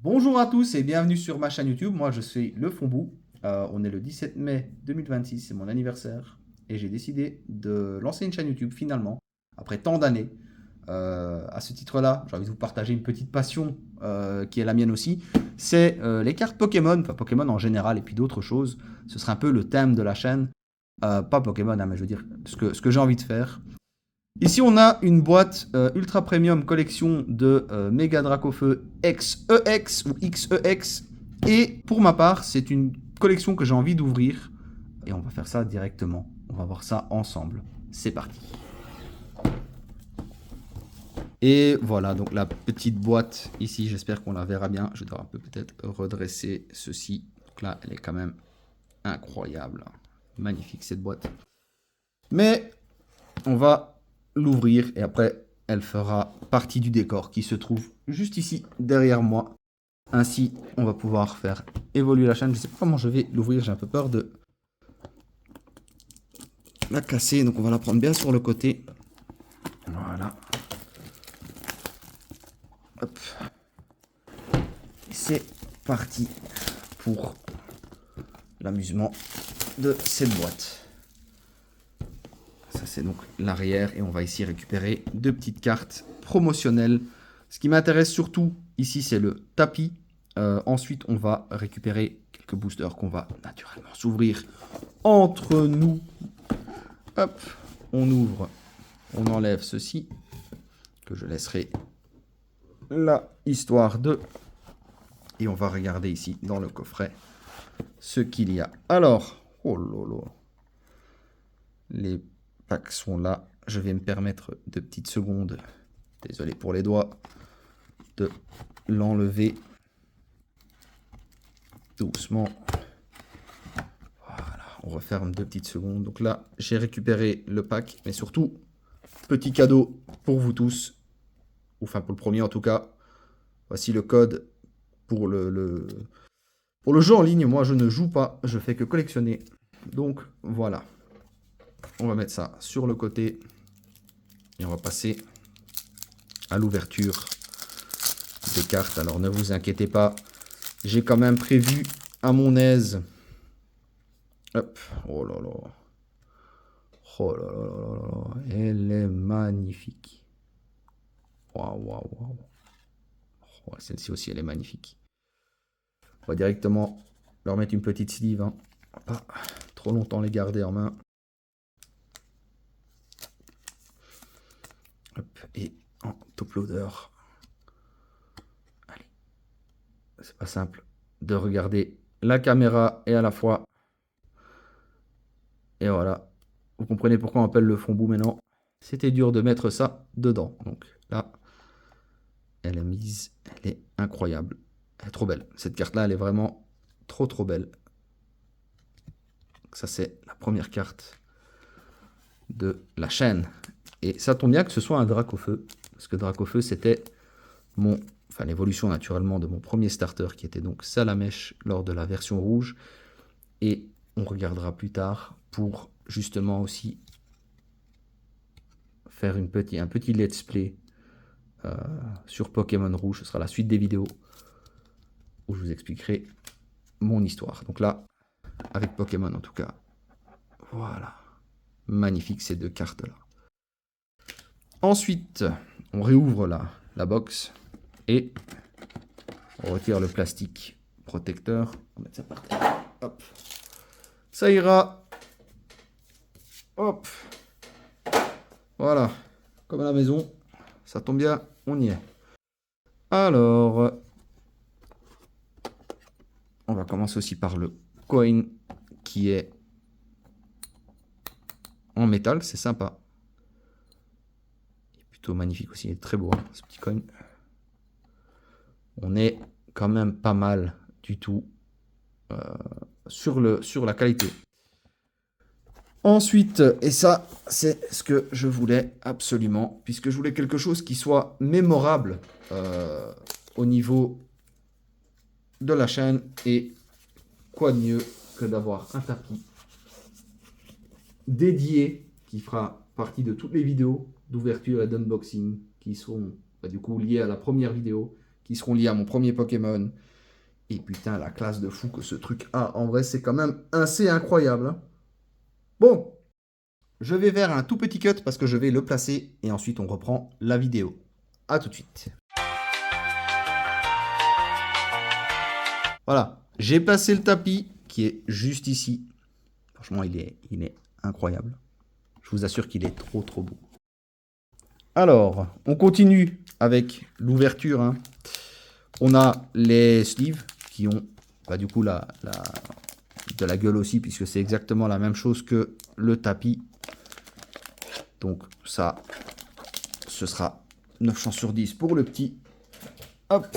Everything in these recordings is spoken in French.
Bonjour à tous et bienvenue sur ma chaîne YouTube. Moi je suis le Fombou. On est le 17 mai 2026, c'est mon anniversaire. Et j'ai décidé de lancer une chaîne YouTube finalement, après tant d'années. À ce titre-là, j'ai envie de vous partager une petite passion qui est la mienne aussi. C'est les cartes Pokémon, enfin Pokémon en général et puis d'autres choses. Ce sera un peu le thème de la chaîne. Pas Pokémon, hein, mais je veux dire ce que j'ai envie de faire. Ici, on a une boîte ultra premium collection de Mega Dracofeu XEX ou XEX. Et pour ma part, c'est une collection que j'ai envie d'ouvrir. Et on va faire ça directement. On va voir ça ensemble. C'est parti. Et voilà, donc la petite boîte ici, j'espère qu'on la verra bien. Je dois un peu peut-être redresser ceci. Donc là, elle est quand même incroyable. Magnifique cette boîte. Mais on va l'ouvrir et après elle fera partie du décor qui se trouve juste ici derrière moi. Ainsi on va pouvoir faire évoluer la chaîne. Je sais pas comment je vais l'ouvrir, j'ai un peu peur de la casser, donc on va la prendre bien sur le côté. Voilà. Hop. C'est parti pour l'amusement de cette boîte. Ça c'est donc l'arrière et on va ici récupérer deux petites cartes promotionnelles. Ce qui m'intéresse surtout ici c'est le tapis. Ensuite on va récupérer quelques boosters qu'on va naturellement s'ouvrir entre nous. Hop, on ouvre, on enlève ceci que je laisserai là histoire de. Et on va regarder ici dans le coffret ce qu'il y a. Alors, oh lolo, les packs sont là. Je vais me permettre de petites secondes, désolé pour les doigts, de l'enlever doucement. Voilà, on referme 2 petites secondes. Donc là, j'ai récupéré le pack, mais surtout, petit cadeau pour vous tous, enfin pour le premier en tout cas. Voici le code pour pour le jeu en ligne. Moi, je ne joue pas, je fais que collectionner. Donc voilà, on va mettre ça sur le côté et on va passer à l'ouverture des cartes. Alors ne vous inquiétez pas, j'ai quand même prévu à mon aise. Hop, oh là là. Oh là là là là, elle est magnifique. Waouh, waouh, waouh. Oh, celle-ci aussi, elle est magnifique. On va directement leur mettre une petite sleeve. Hein. Pas trop longtemps les garder en main. Hop, et en top loader. Allez. C'est pas simple de regarder la caméra et à la fois. Et voilà. Vous comprenez pourquoi on appelle le fond bout maintenant. C'était dur de mettre ça dedans. Donc là, elle est mise. Elle est incroyable. Elle est trop belle. Cette carte-là, elle est vraiment trop trop belle. Donc ça, c'est la première carte de la chaîne. Et ça tombe bien que ce soit un Dracofeu. Parce que Dracofeu, c'était l'évolution naturellement de mon premier starter qui était donc Salamèche lors de la version rouge. Et on regardera plus tard pour justement aussi faire un petit let's play sur Pokémon Rouge. Ce sera la suite des vidéos où je vous expliquerai mon histoire. Donc là, avec Pokémon en tout cas. Voilà. Magnifique ces deux cartes-là. Ensuite, on réouvre la box et on retire le plastique protecteur. On va mettre ça par terre. Hop. Ça ira. Hop. Voilà. Comme à la maison. Ça tombe bien, on y est. Alors, on va commencer aussi par le coin qui est en métal. C'est sympa. Il est plutôt magnifique aussi. Il est très beau, hein, ce petit coin. On est quand même pas mal du tout sur la qualité. Ensuite, et ça, c'est ce que je voulais absolument, puisque je voulais quelque chose qui soit mémorable au niveau de la chaîne. Et quoi de mieux que d'avoir un tapis dédié qui fera partie de toutes les vidéos d'ouverture et d'unboxing qui seront du coup liées à la première vidéo, qui seront liés à mon premier Pokémon. Et putain, la classe de fou que ce truc a. En vrai, c'est quand même assez incroyable. Hein. Bon, je vais vers un tout petit cut parce que je vais le placer et ensuite on reprend la vidéo. A tout de suite. Voilà, j'ai placé le tapis qui est juste ici. Franchement, il est incroyable. Je vous assure qu'il est trop beau. Alors, on continue avec l'ouverture. Hein. On a les sleeves qui ont du coup de la gueule aussi, puisque c'est exactement la même chose que le tapis. Donc ça, ce sera 9 chances sur 10 pour le petit. Hop.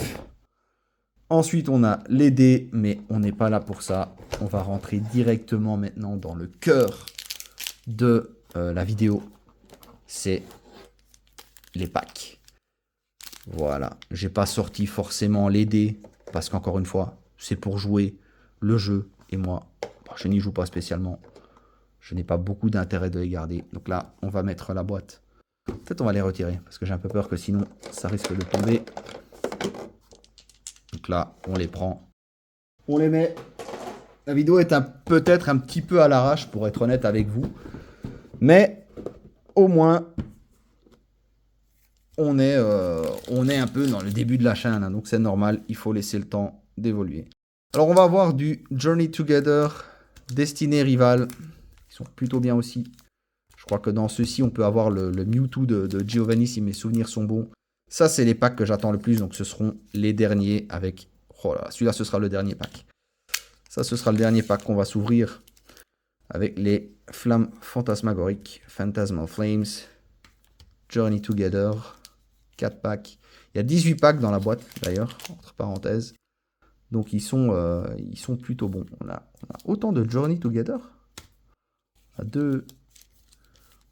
Ensuite, on a les dés, mais on n'est pas là pour ça. On va rentrer directement maintenant dans le cœur de la vidéo. C'est les packs. Voilà. J'ai pas sorti forcément les dés, parce qu'encore une fois, c'est pour jouer le jeu. Et moi, je n'y joue pas spécialement. Je n'ai pas beaucoup d'intérêt de les garder. Donc là, on va mettre la boîte. Peut-être on va les retirer, parce que j'ai un peu peur que sinon, ça risque de tomber. Donc là, on les prend. On les met. La vidéo est peut-être un petit peu à l'arrache, pour être honnête avec vous. Mais au moins, on est un peu dans le début de la chaîne. Hein, donc c'est normal, il faut laisser le temps d'évoluer. Alors on va avoir du Journey Together, Destiny Rival. Ils sont plutôt bien aussi. Je crois que dans ceux-ci, on peut avoir le Mewtwo de Giovanni, si mes souvenirs sont bons. Ça, c'est les packs que j'attends le plus. Donc ce seront les derniers avec... Oh là, celui-là, ce sera le dernier pack. Ça, ce sera le dernier pack qu'on va s'ouvrir avec les Flammes Fantasmagoriques, Phantasmal Flames, Journey Together, 4 packs. Il y a 18 packs dans la boîte, d'ailleurs, entre parenthèses. Donc, ils sont plutôt bons. On a autant de Journey Together.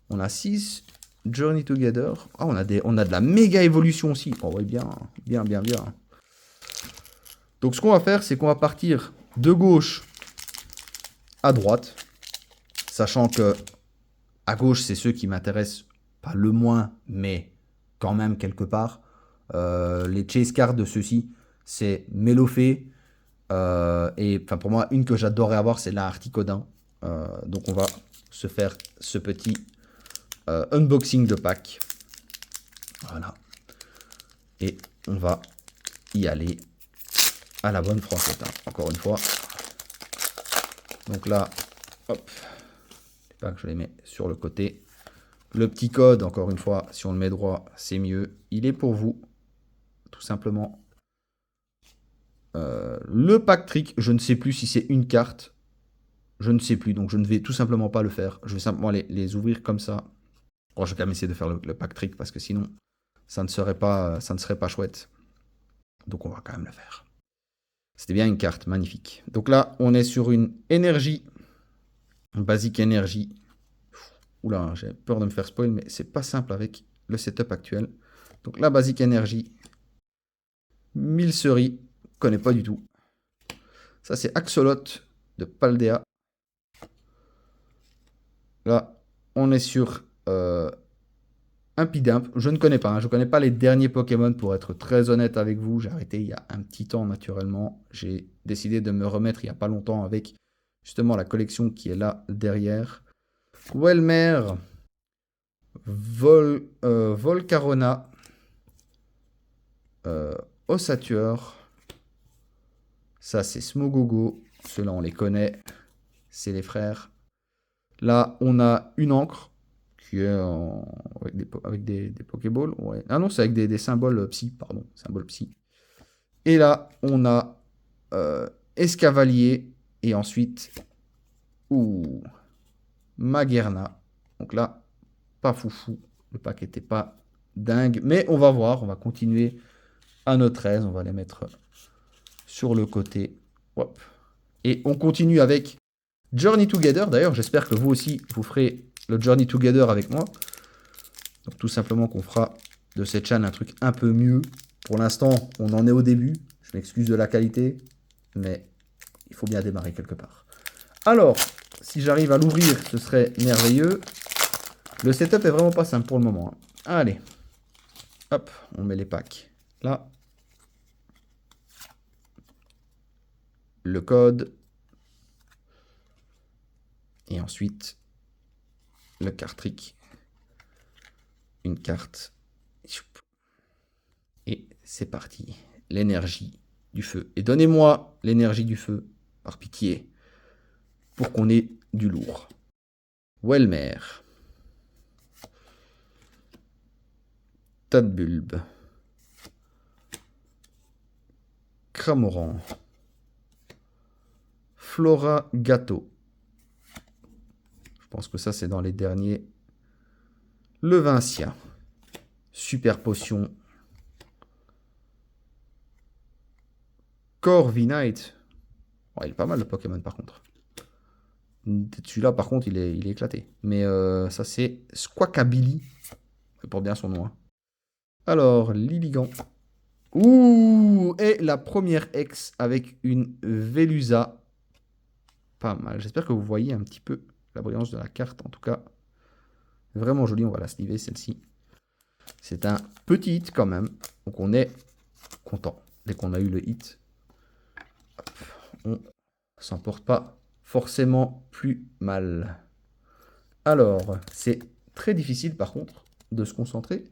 On a 6 Journey Together. Ah, on a de la méga évolution aussi. Oh, ouais, bien. Donc, ce qu'on va faire, c'est qu'on va partir de gauche à droite. Sachant que à gauche, c'est ceux qui m'intéressent pas le moins, mais quand même quelque part. Les chase cards de ceux-ci, c'est Melofé. Et pour moi, une que j'adorerais avoir, c'est la Articodin. Donc on va se faire ce petit unboxing de pack. Voilà. Et on va y aller à la bonne franquette. Hein, encore une fois. Donc là, hop. Je les mets sur le côté. Le petit code, encore une fois, si on le met droit, c'est mieux. Il est pour vous, tout simplement. Le pack trick, je ne sais plus si c'est une carte. Je ne sais plus, donc je ne vais tout simplement pas le faire. Je vais simplement les ouvrir comme ça. Oh, je vais quand même essayer de faire le pack trick, parce que sinon, ça ne serait pas chouette. Donc on va quand même le faire. C'était bien une carte, magnifique. Donc là, on est sur une énergie. Basique énergie. Oula, j'ai peur de me faire spoil, mais c'est pas simple avec le setup actuel. Donc la basique énergie. 1000 ceris. Je connais pas du tout. Ça, c'est Axolot de Paldea. Là, on est sur un Pidimp. Je ne connais pas. Hein. Je ne connais pas les derniers Pokémon, pour être très honnête avec vous. J'ai arrêté il y a un petit temps, naturellement. J'ai décidé de me remettre il n'y a pas longtemps avec justement la collection qui est là derrière. Welmer, Volcarona, Ossature. Ça, c'est Smogogo. Ceux-là, on les connaît. C'est les frères. Là, on a une encre qui est avec des Pokéballs. Ouais. Ah non, c'est avec des symboles psy. Pardon, symboles psy. Et là, on a Escavalier. Et ensuite, Magerna. Donc là, pas foufou. Le pack n'était pas dingue. Mais on va voir. On va continuer à notre aise. On va les mettre sur le côté. Hop. Et on continue avec Journey Together. D'ailleurs, j'espère que vous aussi, vous ferez le Journey Together avec moi. Donc tout simplement qu'on fera de cette chaîne un truc un peu mieux. Pour l'instant, on en est au début. Je m'excuse de la qualité, mais il faut bien démarrer quelque part. Alors, si j'arrive à l'ouvrir, ce serait merveilleux. Le setup est vraiment pas simple pour le moment. Hein. Allez, hop, on met les packs là. le code. Et ensuite, le card trick. Une carte. Et c'est parti. L'énergie du feu. Et donnez-moi l'énergie du feu, par pitié, pour qu'on ait du lourd. Welmer. Tas de bulbes. Cramoran. Flora Gâteau. Je pense que ça, c'est dans les derniers. Levincia. Super potion. Corviknight. Oh, il est pas mal le Pokémon par contre. Celui-là, par contre, il est éclaté. Mais ça, c'est Squawkabilly. Il porte bien son nom. Hein. Alors, Lilligant. Ouh! Et la première ex avec une Velusa. Pas mal. J'espère que vous voyez un petit peu la brillance de la carte. En tout cas, vraiment jolie. On va la sliver, celle-ci. C'est un petit hit quand même. Donc, on est content. Dès qu'on a eu le hit, hop, on s'en porte pas forcément plus mal. Alors, c'est très difficile par contre de se concentrer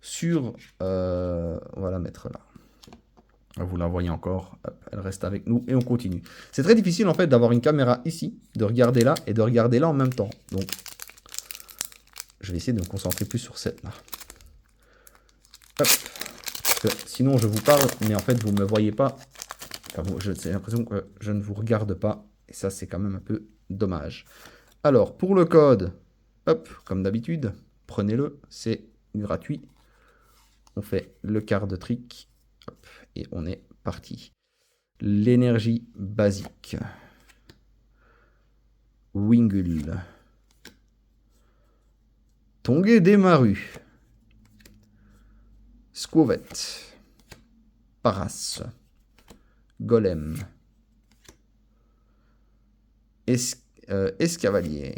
sur... on va la mettre là. Vous la voyez encore, hop, elle reste avec nous et on continue. C'est très difficile en fait d'avoir une caméra ici, de regarder là et de regarder là en même temps. Donc, je vais essayer de me concentrer plus sur cette là. Hop. Parce que sinon je vous parle, mais en fait vous ne me voyez pas. Enfin, bon, j'ai l'impression que je ne vous regarde pas. Et ça, c'est quand même un peu dommage. Alors, pour le code, hop, comme d'habitude, prenez-le, c'est gratuit. On fait le quart de trick, hop, et on est parti. L'énergie basique. Wingull. Tongue Demaru. Squovet. Paras. Golem. Escavalier.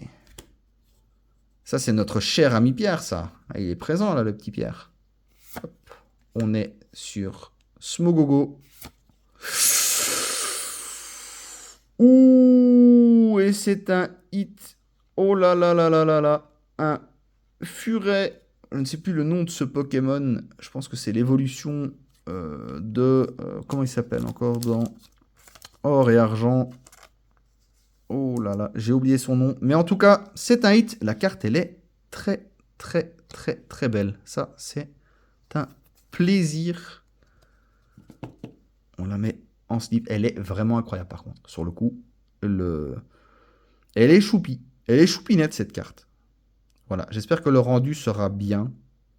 Ça, c'est notre cher ami Pierre, ça. Il est présent, là, le petit Pierre. Hop. On est sur Smogogo. Ouh, et c'est un hit. Oh là là là là là là. Un furet. Je ne sais plus le nom de ce Pokémon. Je pense que c'est l'évolution de... comment il s'appelle encore dans Or et Argent. Oh là là, j'ai oublié son nom. Mais en tout cas, c'est un hit. La carte, elle est très, très, très, très belle. Ça, c'est un plaisir. On la met en slip. Elle est vraiment incroyable, par contre. Sur le coup, elle est choupie. Elle est choupinette, cette carte. Voilà, j'espère que le rendu sera bien.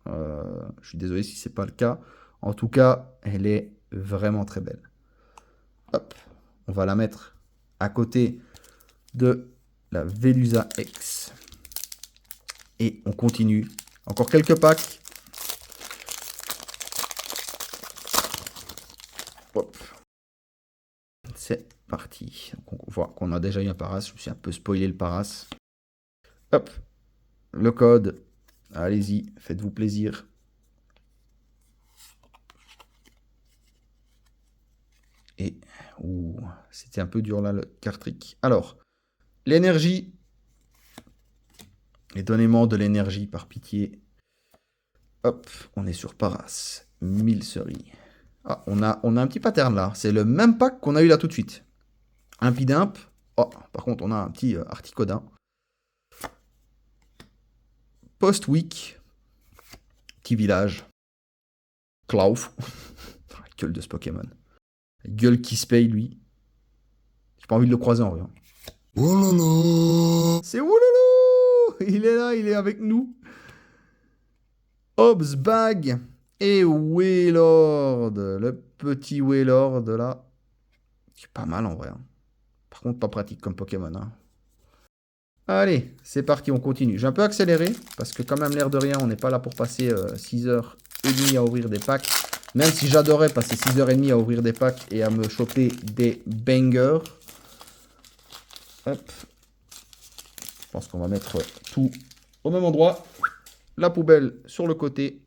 Je suis désolé si ce n'est pas le cas. En tout cas, elle est vraiment très belle. Hop, on va la mettre à côté de la Velusa X. Et on continue. Encore quelques packs. Hop. C'est parti. Donc on voit qu'on a déjà eu un Paras. Je me suis un peu spoilé le Paras. Hop. Le code. Allez-y, faites-vous plaisir. Et c'était un peu dur là le card trick. Alors, l'énergie. Et donnez-moi de l'énergie par pitié. Hop, on est sur Paras. 1000 series. Ah, on a un petit pattern là. C'est le même pack qu'on a eu là tout de suite. Impidimp. Oh, par contre, on a un petit Articodin. Post-week. Petit village. Klauf. Gueule de ce Pokémon. Gueule qui se paye, lui. J'ai pas envie de le croiser en vrai. Ouloulou. C'est Ouloulou. Il est là, il est avec nous. Hobbs Bag et Wailord. Le petit Wailord là. C'est pas mal en vrai. Hein. Par contre, pas pratique comme Pokémon. Hein. Allez, c'est parti, on continue. J'ai un peu accéléré, parce que quand même, l'air de rien, on n'est pas là pour passer 6h30 à ouvrir des packs. Même si j'adorais passer 6h30 à ouvrir des packs et à me choper des bangers. Hop. Je pense qu'on va mettre tout au même endroit. La poubelle sur le côté.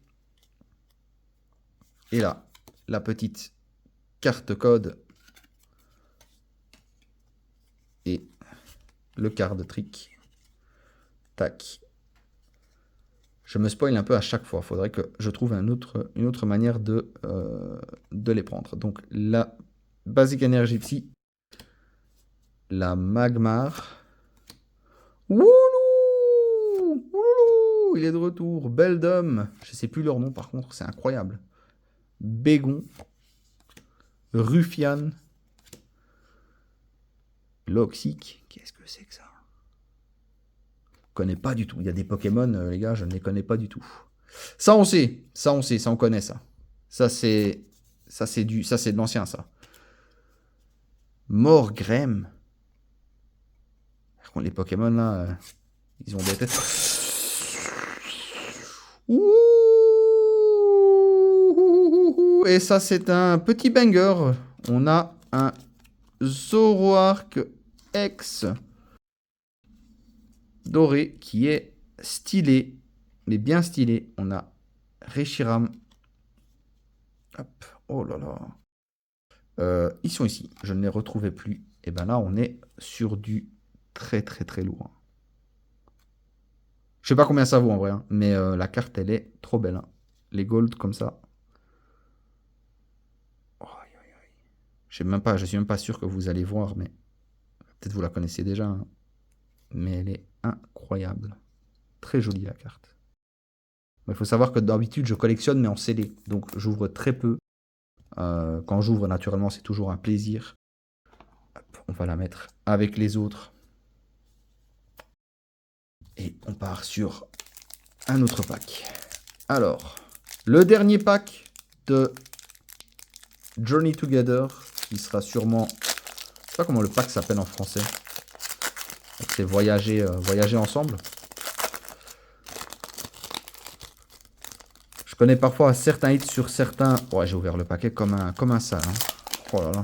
Et là, la petite carte code Et le card trick. Tac. Je me spoil un peu à chaque fois. Il faudrait que je trouve une autre manière de les prendre. Donc la Basic Energy Psy. La Magmar. Wouloulou! Wouloulou! Il est de retour. Beldum. Je ne sais plus leur nom par contre. C'est incroyable. Bégon. Ruffian. Loxic. Qu'est-ce que c'est que ça? Je connais pas du tout. Il y a des Pokémon, les gars, je ne les connais pas du tout. Ça, on sait. Ça, on sait. Ça, on connaît ça. Ça, c'est de l'ancien, ça. Morgrem. Par contre, les Pokémon, là, ils ont des têtes. Ouh. Et ça, c'est un petit banger. On a un Zoroark X doré qui est stylé, mais bien stylé. On a Reshiram. Hop. Oh là là. Ils sont ici. Je ne les retrouvais plus. Et ben là, on est sur du très très très lourd. Je sais pas combien ça vaut en vrai, hein, mais la carte, elle est trop belle. Hein. Les golds comme ça. Oh, je suis même pas sûr que vous allez voir, mais peut-être vous la connaissez déjà. Hein. Mais elle est incroyable. Très jolie la carte. Il faut savoir que d'habitude, je collectionne, mais en scellé. Donc, j'ouvre très peu. Quand j'ouvre, naturellement, c'est toujours un plaisir. Hop, on va la mettre avec les autres. Et on part sur un autre pack. Alors, le dernier pack de Journey Together, qui sera sûrement... Je sais pas comment le pack s'appelle en français. C'est voyager ensemble. Je connais parfois certains hits sur certains... Ouais, j'ai ouvert le paquet comme un sale. Hein. Oh là là.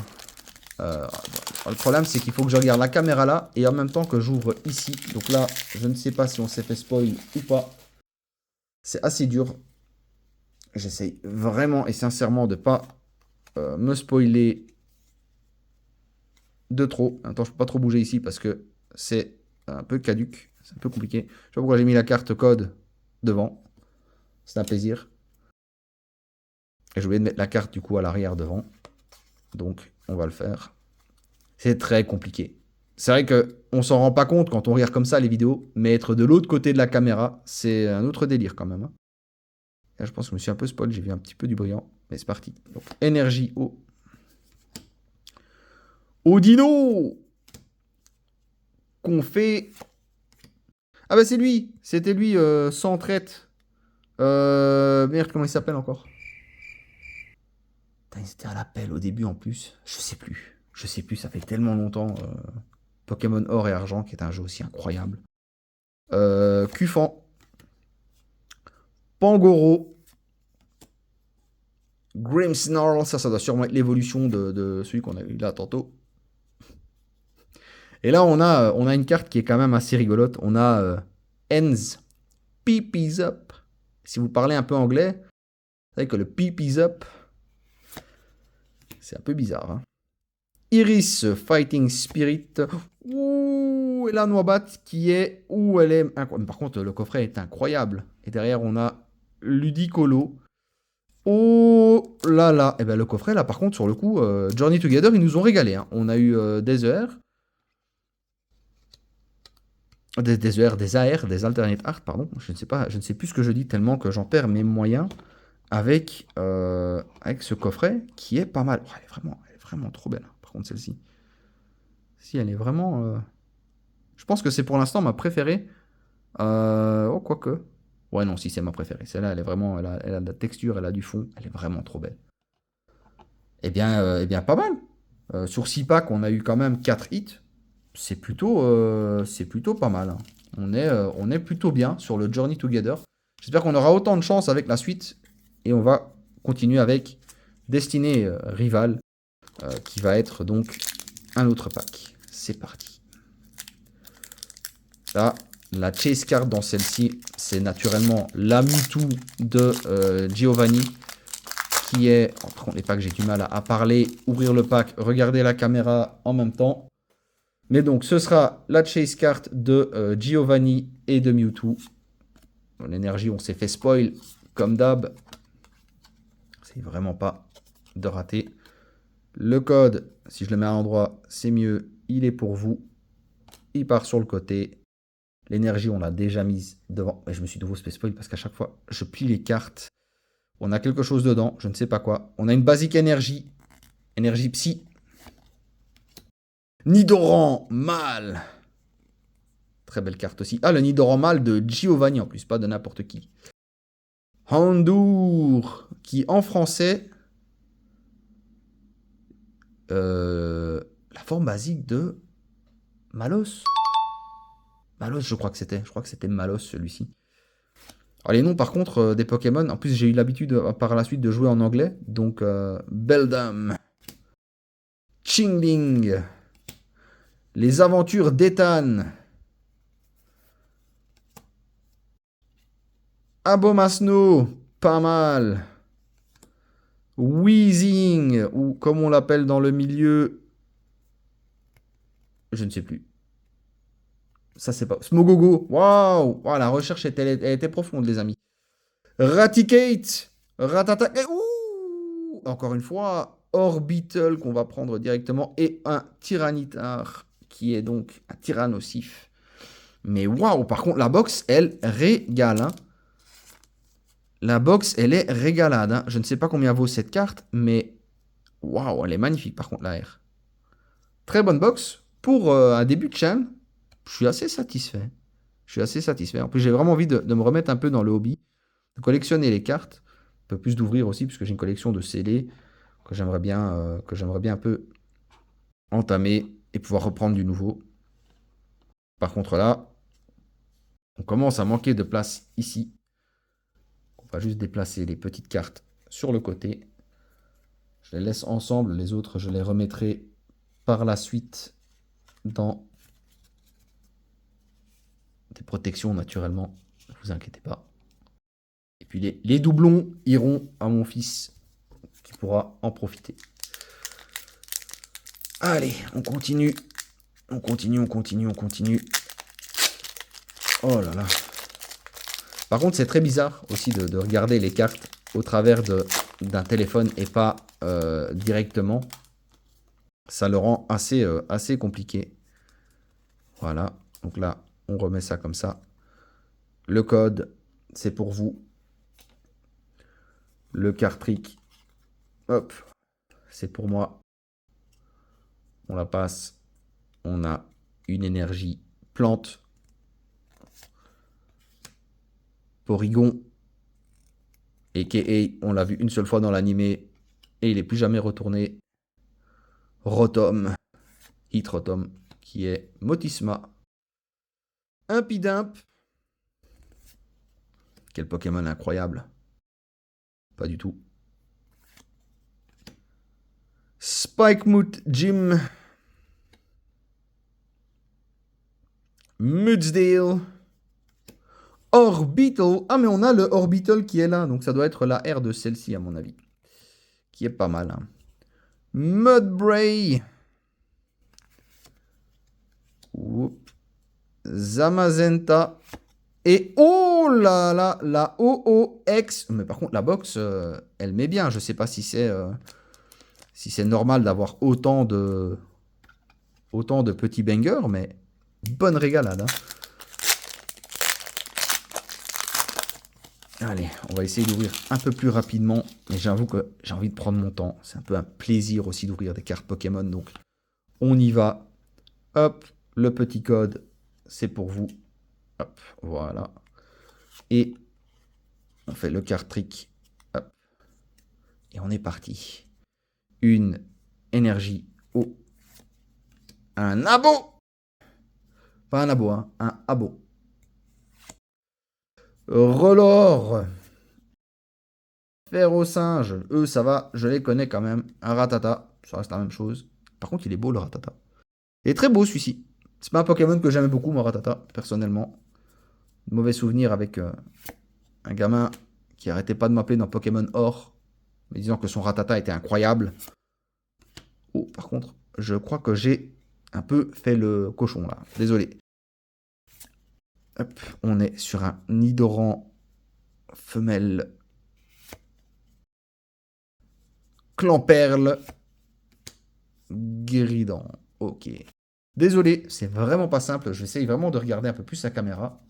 Le problème, c'est qu'il faut que je regarde la caméra là et en même temps que j'ouvre ici. Donc là, je ne sais pas si on s'est fait spoil ou pas. C'est assez dur. J'essaye vraiment et sincèrement de ne pas me spoiler de trop. En même temps, je ne peux pas trop bouger ici parce que c'est un peu caduc. C'est un peu compliqué. Je ne sais pas pourquoi j'ai mis la carte code devant. C'est un plaisir. Et j'ai oublié de mettre la carte du coup à l'arrière devant. Donc, on va le faire. C'est très compliqué. C'est vrai qu'on s'en rend pas compte quand on regarde comme ça les vidéos, mais être de l'autre côté de la caméra, c'est un autre délire quand même. Hein. Là, je pense que je me suis un peu spoil, j'ai vu un petit peu du brillant, mais c'est parti. Donc, énergie au dino qu'on fait... Ah bah c'est lui, c'était lui, sans traite. Merde, comment il s'appelle encore? Putain, il était à l'appel au début en plus. Je sais plus, ça fait tellement longtemps. Pokémon Or et Argent, qui est un jeu aussi incroyable. Cufant. Pangoro. Grimmsnarl, ça doit sûrement être l'évolution de celui qu'on a eu là tantôt. Et là, on a une carte qui est quand même assez rigolote. On a Ends Peepees Up. Si vous parlez un peu anglais, vous savez que le Peepees Up, c'est un peu bizarre. Hein. Iris Fighting Spirit. Ouh, et la Noibat qui est... Ouh, elle est... Par contre, le coffret est incroyable. Et derrière, on a Ludicolo. Oh là là. Et bien, le coffret, là, par contre, sur le coup, Journey Together, ils nous ont régalé. Hein. On a eu des AR, des Alternate Art, pardon. Je ne sais plus ce que je dis tellement que j'en perds mes moyens avec ce coffret qui est pas mal. Oh, elle est vraiment trop belle. Par contre, celle-ci. Si, elle est vraiment... Je pense que c'est pour l'instant ma préférée. Oh, quoique. Ouais, non, si, c'est ma préférée. Celle-là, elle est vraiment... Elle a de la texture, elle a du fond. Elle est vraiment trop belle. Eh bien, pas mal. Sur 6 packs, on a eu quand même 4 hits. C'est plutôt pas mal. Hein. On est plutôt bien sur le Journey Together. J'espère qu'on aura autant de chance avec la suite. Et on va continuer avec Destinée Rival, qui va être donc un autre pack. C'est parti. Là, la chase card dans celle-ci, c'est naturellement la Mewtwo de Giovanni, qui est... Entre les packs, j'ai du mal à parler, ouvrir le pack, regarder la caméra en même temps. Mais donc, ce sera la chase card de Giovanni et de Mewtwo. L'énergie, on s'est fait spoil, comme d'hab. C'est vraiment pas de rater. Le code, si je le mets à l'endroit, c'est mieux. Il est pour vous. Il part sur le côté. L'énergie, on l'a déjà mise devant. Et je me suis de nouveau fait spoil parce qu'à chaque fois, je plie les cartes. On a quelque chose dedans, je ne sais pas quoi. On a une basique énergie. Énergie psy. Nidoran, mal. Très belle carte aussi. Ah, le Nidoran mal de Giovanni en plus, pas de n'importe qui. Houndour, qui en français... la forme basique de Malos. Malos, je crois que c'était. Je crois que c'était Malos, celui-ci. Alors, les noms, par contre, des Pokémon. En plus, j'ai eu l'habitude par la suite de jouer en anglais. Donc, Beldam. Chingling. Les aventures d'Ethan. Abomasno. Pas mal. Weezing. Ou comme on l'appelle dans le milieu. Je ne sais plus. Ça, c'est pas. Smogogo. Waouh! Wow, la recherche elle était profonde, les amis. Raticate. Ratata. Ouh! Encore une fois, Orbital qu'on va prendre directement. Et un Tyranitar qui est donc un Tyrannosif. Mais waouh! Par contre, la box, elle régale. Hein. La box, elle est régalade. Hein. Je ne sais pas combien vaut cette carte, mais waouh, elle est magnifique par contre, la R. Très bonne box. Pour un début de chaîne, je suis assez satisfait. Je suis assez satisfait. En plus, j'ai vraiment envie de me remettre un peu dans le hobby, de collectionner les cartes, un peu plus d'ouvrir aussi, puisque j'ai une collection de scellés que j'aimerais bien un peu entamer et pouvoir reprendre du nouveau. Par contre, là, on commence à manquer de place ici. On va juste déplacer les petites cartes sur le côté. Je les laisse ensemble. Les autres, je les remettrai par la suite dans des protections naturellement. Ne vous inquiétez pas. Et puis les doublons iront à mon fils qui pourra en profiter. Allez, on continue. On continue. Oh là là. Par contre, c'est très bizarre aussi de regarder les cartes au travers d'un téléphone et pas directement. Ça le rend assez compliqué. Voilà. Donc là, on remet ça comme ça. Le code, c'est pour vous. Le card trick, hop, c'est pour moi. On la passe. On a une énergie plante. Porygon. A.K.A. on l'a vu une seule fois dans l'animé. Et il n'est plus jamais retourné. Rotom. Hit Rotom. Qui est Motisma. Impidimp. Quel Pokémon incroyable. Pas du tout. Spikemoot Gym. Mudsdale. Orbital. Ah, mais on a le Orbital qui est là. Donc ça doit être la R de celle-ci, à mon avis. Qui est pas mal. Hein. Mudbray. Zamazenta. Et oh là là, la OOX. Mais par contre, la box, elle met bien. Je sais pas si c'est normal d'avoir autant de petits bangers, mais bonne régalade. Hein. Allez, on va essayer d'ouvrir un peu plus rapidement. Mais j'avoue que j'ai envie de prendre mon temps. C'est un peu un plaisir aussi d'ouvrir des cartes Pokémon. Donc, on y va. Hop, le petit code, c'est pour vous. Hop, voilà. Et on fait le card trick. Hop. Et on est parti. Une énergie au. Un abo. Pas un abo, hein. Un abo. Relore. Fer au singe. Eux, ça va. Je les connais quand même. Un ratata. Ça reste la même chose. Par contre, il est beau, le ratata. Il est très beau, celui-ci. C'est pas un Pokémon que j'aime beaucoup, mon ratata, personnellement. Mauvais souvenir avec un gamin qui arrêtait pas de m'appeler dans Pokémon Or, me disant que son ratata était incroyable. Oh, par contre, je crois que j'ai un peu fait le cochon, là. Désolé. Hop, on est sur un Nidoran femelle. Clamperle. Guéridon. Ok. Désolé, c'est vraiment pas simple. J'essaye vraiment de regarder un peu plus la caméra.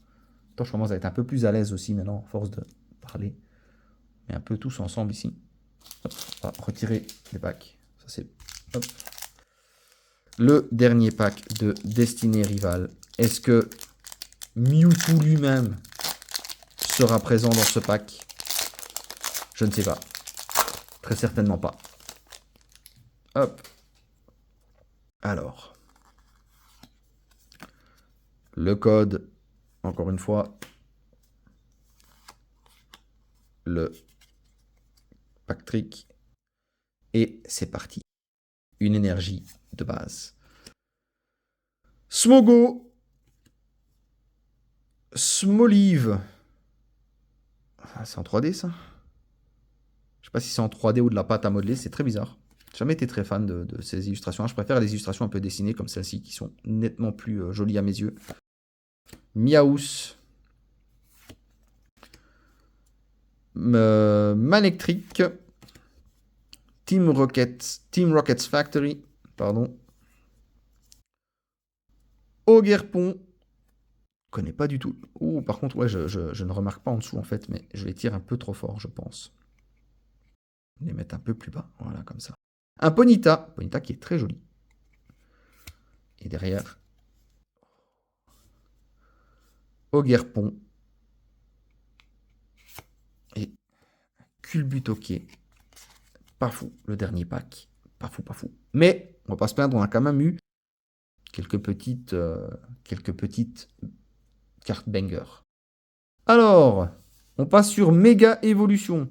Attends, je commence à être un peu plus à l'aise aussi maintenant, à force de parler. Mais un peu tous ensemble ici. Hop, on va retirer les packs. Ça c'est... Hop. Le dernier pack de Destinée Rival. Est-ce que Mewtwo lui-même sera présent dans ce pack? Je ne sais pas. Très certainement pas. Hop. Alors. Le code, encore une fois. Le pack trick. Et c'est parti. Une énergie de base. Smogo. Smolive. Ah, c'est en 3D ça? Je sais pas si c'est en 3D ou de la pâte à modeler, c'est très bizarre. J'ai jamais été très fan de ces illustrations. Je préfère les illustrations un peu dessinées comme celle-ci qui sont nettement plus jolies à mes yeux. Miaous. Manectric. Team Rockets Factory. Pardon. Ogerpon. Je connais pas du tout. Oh, par contre, ouais, je ne remarque pas en dessous en fait, mais je les tire un peu trop fort, je pense. Les mettre un peu plus bas, voilà, comme ça. Un Ponyta. Ponyta qui est très joli. Et derrière, Ogerpon. Et Culbutoquet. Pas fou, le dernier pack. Pas fou, pas fou. Mais, on va pas se plaindre, on a quand même eu quelques petites cartes banger. Alors, on passe sur Méga Évolution.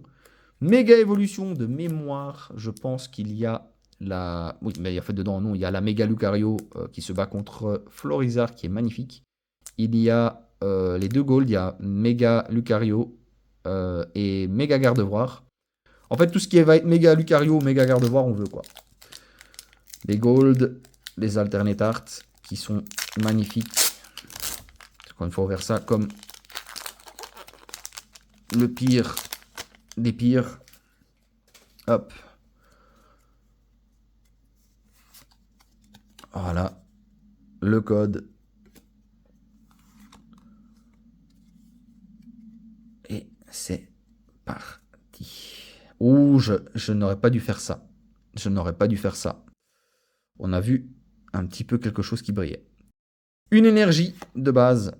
Méga Évolution de mémoire, je pense qu'il y a la... Oui, mais en fait dedans, non, il y a la Méga Lucario qui se bat contre Florizard qui est magnifique. Il y a les deux Gold, il y a Méga Lucario et Méga Gardevoir. En fait, tout ce qui va être Méga Lucario, Méga Gardevoir, on veut quoi. Les Gold, les Alternate Art qui sont magnifiques. Encore une fois, on va faire ça comme le pire des pires. Hop. Voilà. Le code. Et c'est parti. Ouh, je n'aurais pas dû faire ça. Je n'aurais pas dû faire ça. On a vu un petit peu quelque chose qui brillait. Une énergie de base.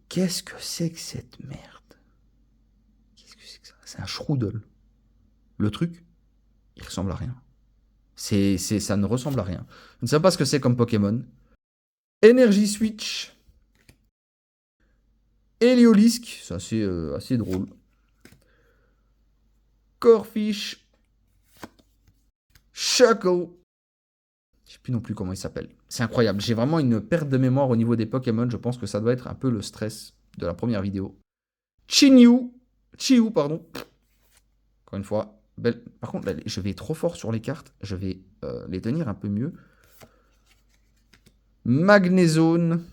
Qu'est-ce que c'est que cette merde? Qu'est-ce que c'est que ça? C'est un Shroudle. Le truc, il ressemble à rien. Ça ne ressemble à rien. Je ne sais pas ce que c'est comme Pokémon. Énergie Switch. Héliolisk, c'est assez drôle. Corfish. Shuckle. Je sais plus non plus comment il s'appelle. C'est incroyable. J'ai vraiment une perte de mémoire au niveau des Pokémon. Je pense que ça doit être un peu le stress de la première vidéo. Chiyu, pardon. Encore une fois. Belle. Par contre, là, je vais trop fort sur les cartes. Je vais les tenir un peu mieux. Magnezone.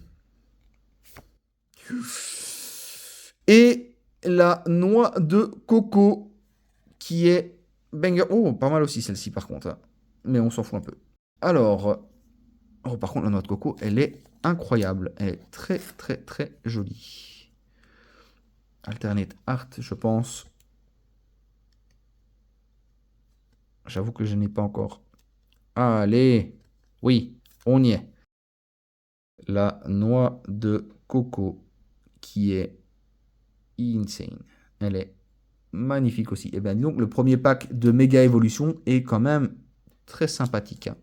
Et la noix de coco qui est banger. Oh, pas mal aussi celle-ci par contre. Hein. Mais on s'en fout un peu. Alors, oh, par contre, la noix de coco, elle est incroyable. Elle est très, très, très jolie. Alternate Art, je pense. J'avoue que je n'ai pas encore. Allez, oui, on y est. La noix de coco qui est insane. Elle est magnifique aussi. Et bien, donc, le premier pack de Méga Évolution est quand même très sympathique. Hein.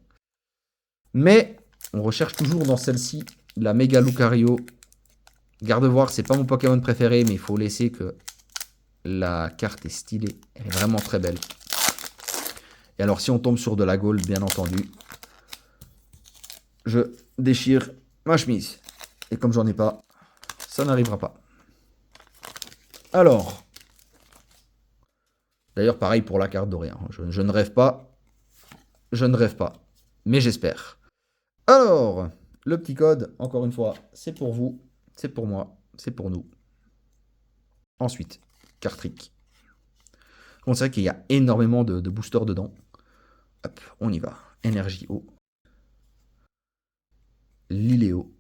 Mais on recherche toujours dans celle-ci la Méga Lucario. Gardevoir, c'est pas mon Pokémon préféré, mais il faut laisser que la carte est stylée. Elle est vraiment très belle. Et alors, si on tombe sur de la gold, bien entendu, je déchire ma chemise. Et comme j'en ai pas, ça n'arrivera pas. Alors, d'ailleurs, pareil pour la carte dorée. Hein. Je ne rêve pas. Je ne rêve pas, mais j'espère. Alors, le petit code, encore une fois, c'est pour vous, c'est pour moi, c'est pour nous. Ensuite, carte trick. On sait qu'il y a énormément de boosters dedans. Hop, on y va. Énergie eau. Liléo.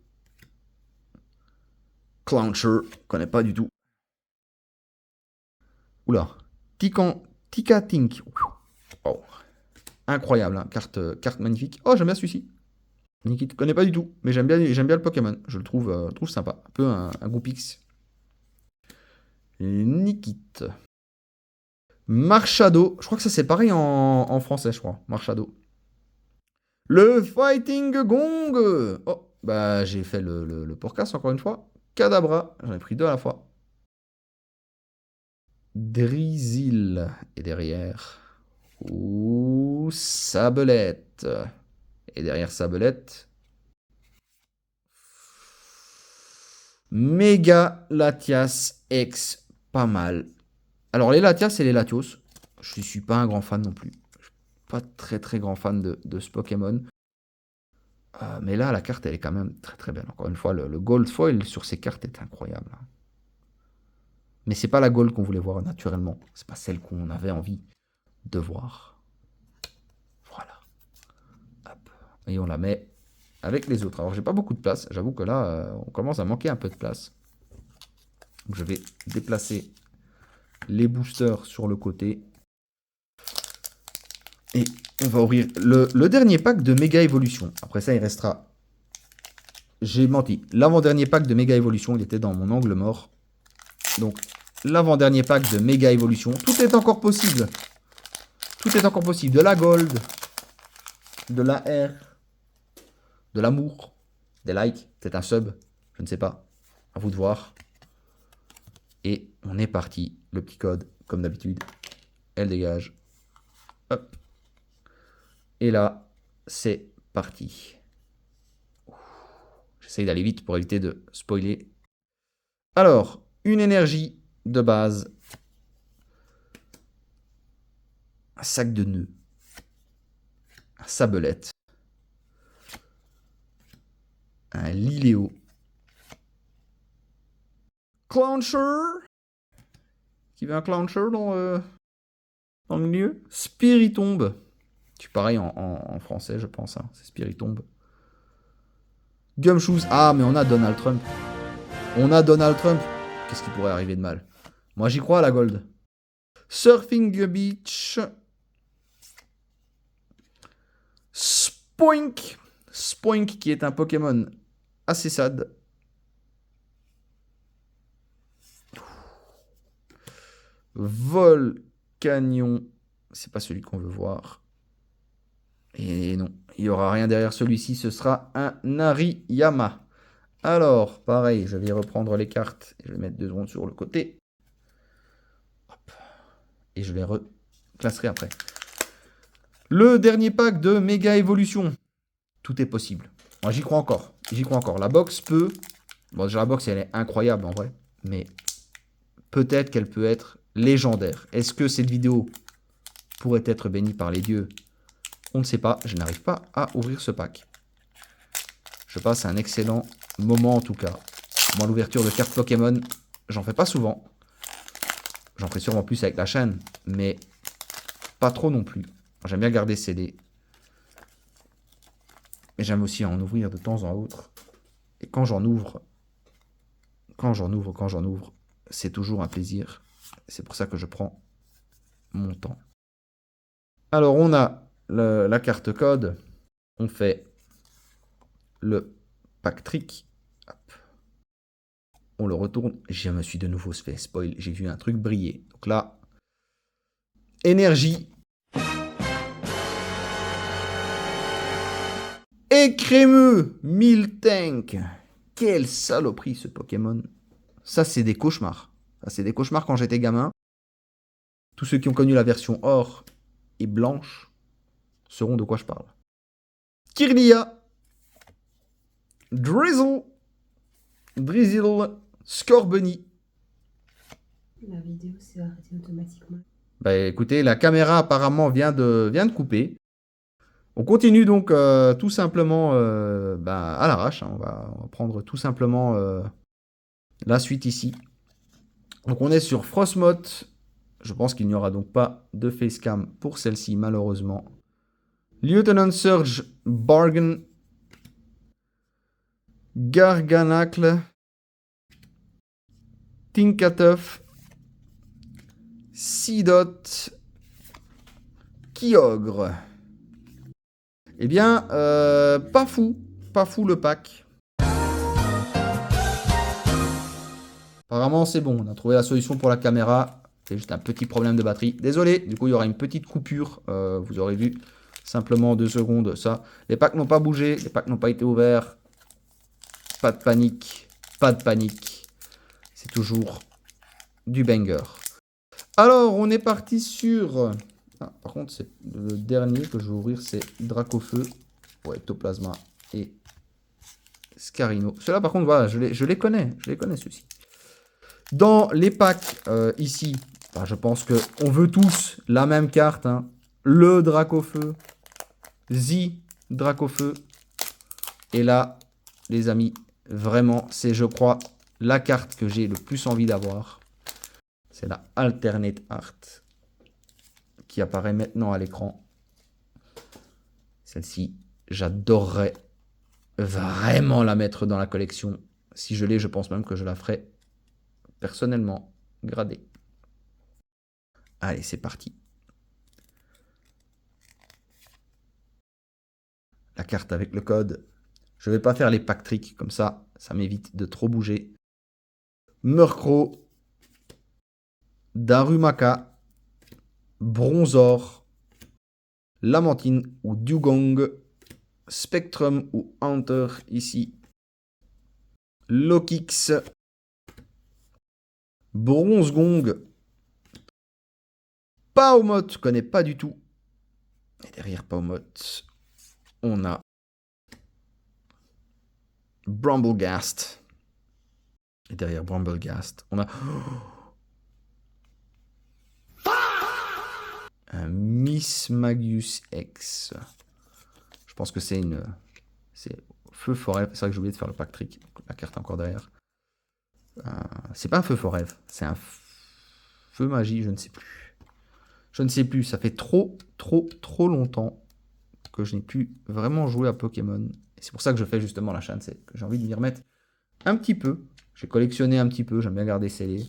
Clowncher, connais pas du tout. Oula. Tika Tink. Oh. Incroyable, hein. Carte magnifique. Oh, j'aime bien celui-ci. Nikit, connais pas du tout, mais j'aime bien le Pokémon. Je le trouve sympa. Un peu un Goupix. Nikit. Marshado. Je crois que ça c'est pareil en français, je crois. Marshado. Le Fighting Gong. Oh, bah j'ai fait le podcast encore une fois. Kadabra. J'en ai pris 2 à la fois. Drizzle. Et derrière. Ouh, Sablette. Et derrière Sablette. Méga Latias X. Pas mal. Alors les Latias et les Latios. Je ne suis pas un grand fan non plus. Je suis pas très grand fan de ce Pokémon. Mais là, la carte, elle est quand même très belle. Encore une fois, le Gold Foil sur ces cartes est incroyable. Mais c'est pas la Gold qu'on voulait voir naturellement. C'est pas celle qu'on avait envie de voir. Voilà. Hop. Et on la met avec les autres. Alors, j'ai pas beaucoup de place. J'avoue que là, on commence à manquer un peu de place. Donc, je vais déplacer les boosters sur le côté. Et on va ouvrir le dernier pack de Méga Évolution. Après ça, il restera... J'ai menti. L'avant-dernier pack de Méga Évolution, il était dans mon angle mort. Donc, l'avant-dernier pack de Méga Évolution. Tout est encore possible. Tout est encore possible. De la Gold, de la R, de l'amour, des likes, peut-être un sub, je ne sais pas. À vous de voir. Et on est parti. Le petit code, comme d'habitude. Elle dégage. Hop. Et là, c'est parti. J'essaye d'aller vite pour éviter de spoiler. Alors, une énergie de base. Un sac de nœuds. Un Sablette. Un Liléo. Clowncher. Qui veut un Clowncher dans le milieu? Spiritombe. C'est pareil en français, je pense. Hein. C'est Spiritombe. Gumshoes. Ah, mais on a Donald Trump. On a Donald Trump. Qu'est-ce qui pourrait arriver de mal? Moi, j'y crois à la Gold. Surfing Beach. Spoink. Spoink, qui est un Pokémon assez sad. Volcanion. C'est pas celui qu'on veut voir. Et non, il n'y aura rien derrière celui-ci. Ce sera un Nariyama. Alors, pareil, je vais reprendre les cartes. Je vais mettre 2 secondes sur le côté. Hop. Et je les reclasserai après. Le dernier pack de Méga Évolution. Tout est possible. Moi, j'y crois encore. J'y crois encore. La box peut... Bon, déjà, la box, elle est incroyable en vrai. Mais peut-être qu'elle peut être légendaire. Est-ce que cette vidéo pourrait être bénie par les dieux? On ne sait pas. Je n'arrive pas à ouvrir ce pack. Je passe un excellent moment en tout cas. Moi, l'ouverture de cartes Pokémon, j'en fais pas souvent. J'en ferai sûrement plus avec la chaîne, mais pas trop non plus. J'aime bien garder CD. Mais j'aime aussi en ouvrir de temps en autre. Et quand j'en ouvre, c'est toujours un plaisir. C'est pour ça que je prends mon temps. Alors, on a la carte code. On fait le pack trick. Hop. On le retourne. Je me suis de nouveau fait spoil. J'ai vu un truc briller. Donc là, énergie. Écrémeux, 1000 tank. Quelle saloperie ce Pokémon. Ça, c'est des cauchemars. Ça, c'est des cauchemars quand j'étais gamin. Tous ceux qui ont connu la version or et blanche sauront de quoi je parle. Kirlia. Drizzle. Scorbunny. La vidéo s'est arrêtée automatiquement. Bah écoutez, la caméra apparemment vient de couper. On continue donc tout simplement à l'arrache. Hein. On va prendre tout simplement la suite ici. Donc on est sur Frostmoth. Je pense qu'il n'y aura donc pas de facecam pour celle-ci, malheureusement. Lieutenant Surge Bargain. Garganacle. Tinkatuff. Seedot. Kyogre. Eh bien, pas fou le pack. Apparemment, c'est bon. On a trouvé la solution pour la caméra. C'est juste un petit problème de batterie. Désolé, du coup, il y aura une petite coupure. Vous aurez vu simplement 2 secondes ça. Les packs n'ont pas bougé. Les packs n'ont pas été ouverts. Pas de panique. Pas de panique. C'est toujours du banger. Alors, on est parti sur... Ah, par contre, c'est le dernier que je vais ouvrir, c'est Dracofeu. Ouais, Ectoplasma et Scarino. Ceux-là, par contre, voilà, je les connais. Je les connais, ceux-ci. Dans les packs, ici, je pense qu'on veut tous la même carte. Hein. Le Dracofeu. Dracofeu. Et là, les amis, vraiment, c'est, je crois, la carte que j'ai le plus envie d'avoir. C'est la Alternate Art qui apparaît maintenant à l'écran. Celle-ci, j'adorerais vraiment la mettre dans la collection. Si je l'ai, je pense même que je la ferai personnellement gradée. Allez, c'est parti. La carte avec le code. Je ne vais pas faire les pack tricks comme ça. Ça m'évite de trop bouger. Murkrow. Darumaka. Bronzor. Lamantine ou Dugong. Spectrum ou Hunter ici. Lokix. Bronzegong. Paomot, je connais pas du tout. Et derrière Paomot, on a Bramblegast. Et derrière Bramblegast, on a un Mismagius X. Je pense que c'est une... C'est Feu Forêt. C'est vrai que j'ai oublié de faire le pack trick. La carte encore derrière. C'est pas un Feu Forêt. C'est un Feu Magie, je ne sais plus. Je ne sais plus. Ça fait trop longtemps que je n'ai plus vraiment joué à Pokémon. Et c'est pour ça que je fais justement la chaîne. C'est que j'ai envie de m'y remettre un petit peu. J'ai collectionné un petit peu. J'aime bien garder scellé.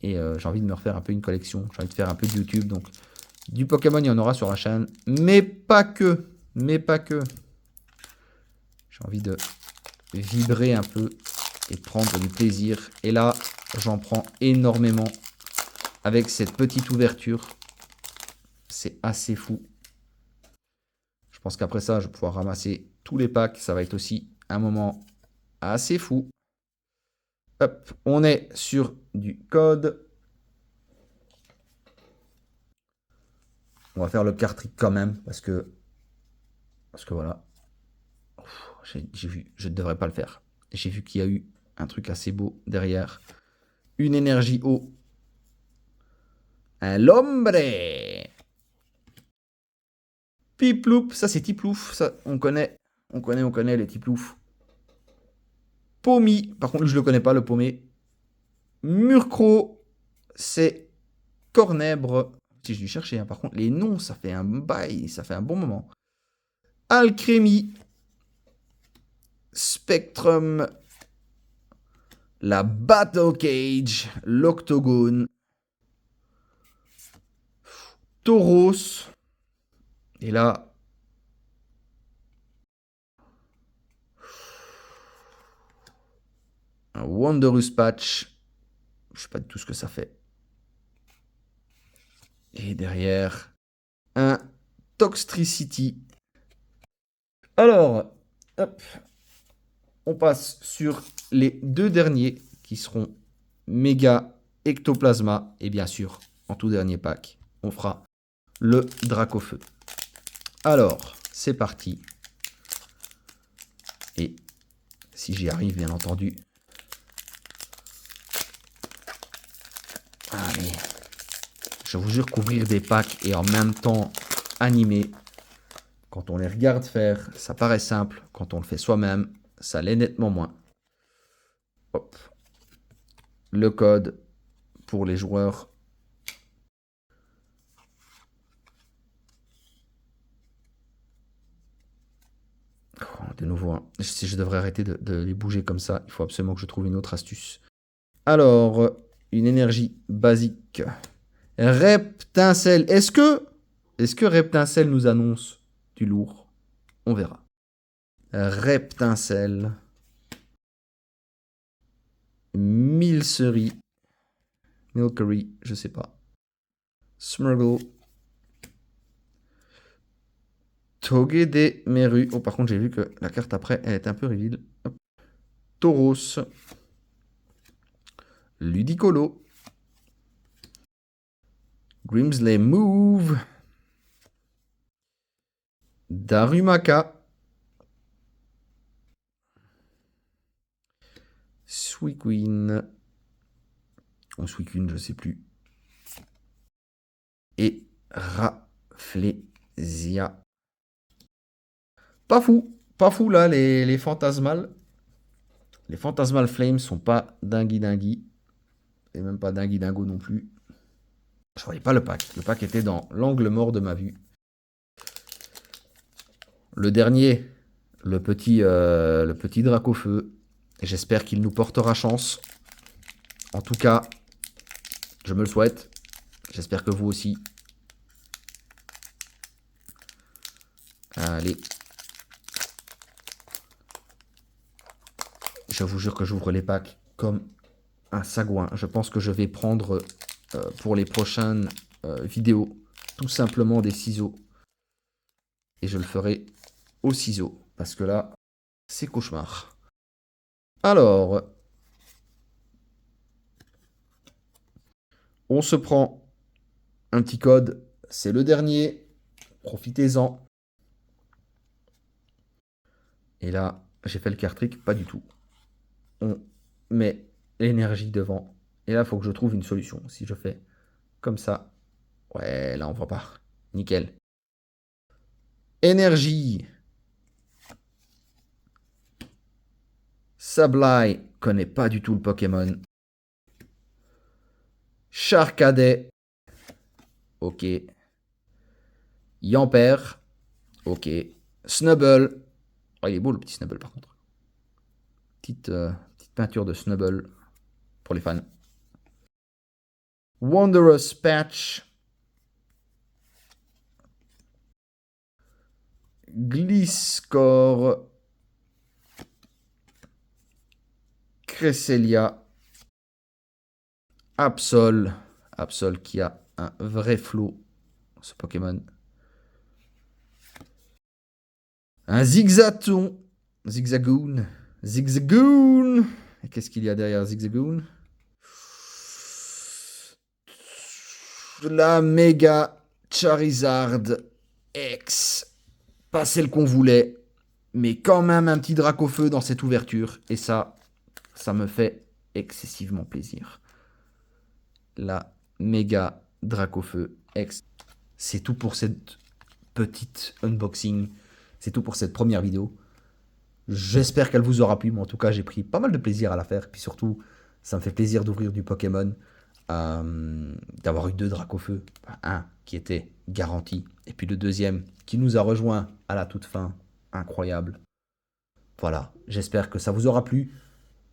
Et j'ai envie de me refaire un peu une collection. J'ai envie de faire un peu de YouTube. Donc, du Pokémon, il y en aura sur la chaîne. Mais pas que. J'ai envie de vibrer un peu et prendre du plaisir. Et là, j'en prends énormément avec cette petite ouverture. C'est assez fou. Je pense qu'après ça, je vais pouvoir ramasser tous les packs. Ça va être aussi un moment assez fou. Hop, on est sur du code. On va faire le card trick quand même parce que voilà. J'ai vu, je ne devrais pas le faire. J'ai vu qu'il y a eu un truc assez beau derrière. Une énergie eau. Un Lombre. Piploup, ça c'est Tiplouf, ça on connaît les Tiplouf. Pomi, par contre je le connais pas le Paumé. Murkrow, c'est Cornèbre. Si je dû chercher, hein. Par contre les noms ça fait un bail, ça fait un bon moment. Alcrémie. Spectrum. La Battle Cage. L'Octogone. Tauros. Et là, un Wondrous Patch. Je sais pas du tout ce que ça fait. Et derrière, un Toxtricity. Alors, hop, on passe sur les deux derniers qui seront Méga Ectoplasma. Et bien sûr, en tout dernier pack, on fera le Dracofeu. Alors, c'est parti. Et si j'y arrive, bien entendu. Allez. Je vous jure qu'ouvrir des packs et en même temps animer, Quand on les regarde faire, ça paraît simple. Quand on le fait soi-même, ça l'est nettement moins. Hop. Le code pour les joueurs. Oh, de nouveau, hein. Si je devrais arrêter de les bouger comme ça, il faut absolument que je trouve une autre astuce. Alors, une énergie basique. Reptincelle. Est-ce que Reptincelle nous annonce du lourd? On verra. Reptincelle. Milcery. Milkery, je sais pas. Smurgle. Togede Meru. Oh, par contre, j'ai vu que la carte après, elle est un peu reveal. Hop. Tauros. Ludicolo. Grimsley Move. Darumaka. Suicune. Ou Suicune, je sais plus. Et Rafflesia. Pas fou là, les Fantasmales. Les Fantasmal Flames sont pas dingui. Et même pas dingui dingo non plus. Je voyais pas le pack. Le pack était dans l'angle mort de ma vue. Le dernier, le petit Dracofeu. J'espère qu'il nous portera chance. En tout cas, je me le souhaite. J'espère que vous aussi. Allez. Je vous jure que j'ouvre les packs comme un sagouin. Je pense que je vais prendre pour les prochaines vidéos tout simplement des ciseaux. Et je le ferai au ciseau. Parce que là, c'est cauchemar. Alors, on se prend un petit code. C'est le dernier. Profitez-en. Et là, j'ai fait le card trick. Pas du tout. On met l'énergie devant. Et là, il faut que je trouve une solution. Si je fais comme ça. Ouais, là, on voit pas. Nickel. Énergie. Sableye connaît pas du tout le Pokémon. Charcadet. Ok. Yamper. Ok. Snubble. Oh, il est beau le petit Snubble par contre. Petite peinture de Snubble pour les fans. Wondrous Patch. Gliscor. Cresselia. Absol. Absol qui a un vrai flow, ce Pokémon. Un Zigzaton. Zigzagoon. Zigzagoon. Et qu'est-ce qu'il y a derrière Zigzagoon? La méga Charizard X. Pas celle qu'on voulait, mais quand même un petit Dracofeu dans cette ouverture. Et ça me fait excessivement plaisir. La méga Dracofeu X. C'est tout pour cette petite unboxing. C'est tout pour cette première vidéo. J'espère qu'elle vous aura plu, mais en tout cas, j'ai pris pas mal de plaisir à la faire. Puis surtout, ça me fait plaisir d'ouvrir du Pokémon, d'avoir eu 2 Dracofeu. Un qui était garanti, et puis le deuxième qui nous a rejoint à la toute fin. Incroyable. Voilà, j'espère que ça vous aura plu.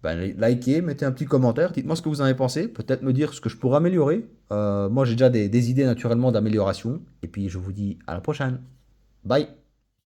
Ben, likez, mettez un petit commentaire, dites-moi ce que vous en avez pensé. Peut-être me dire ce que je pourrais améliorer. Moi, j'ai déjà des idées naturellement d'amélioration. Et puis, je vous dis à la prochaine. Bye.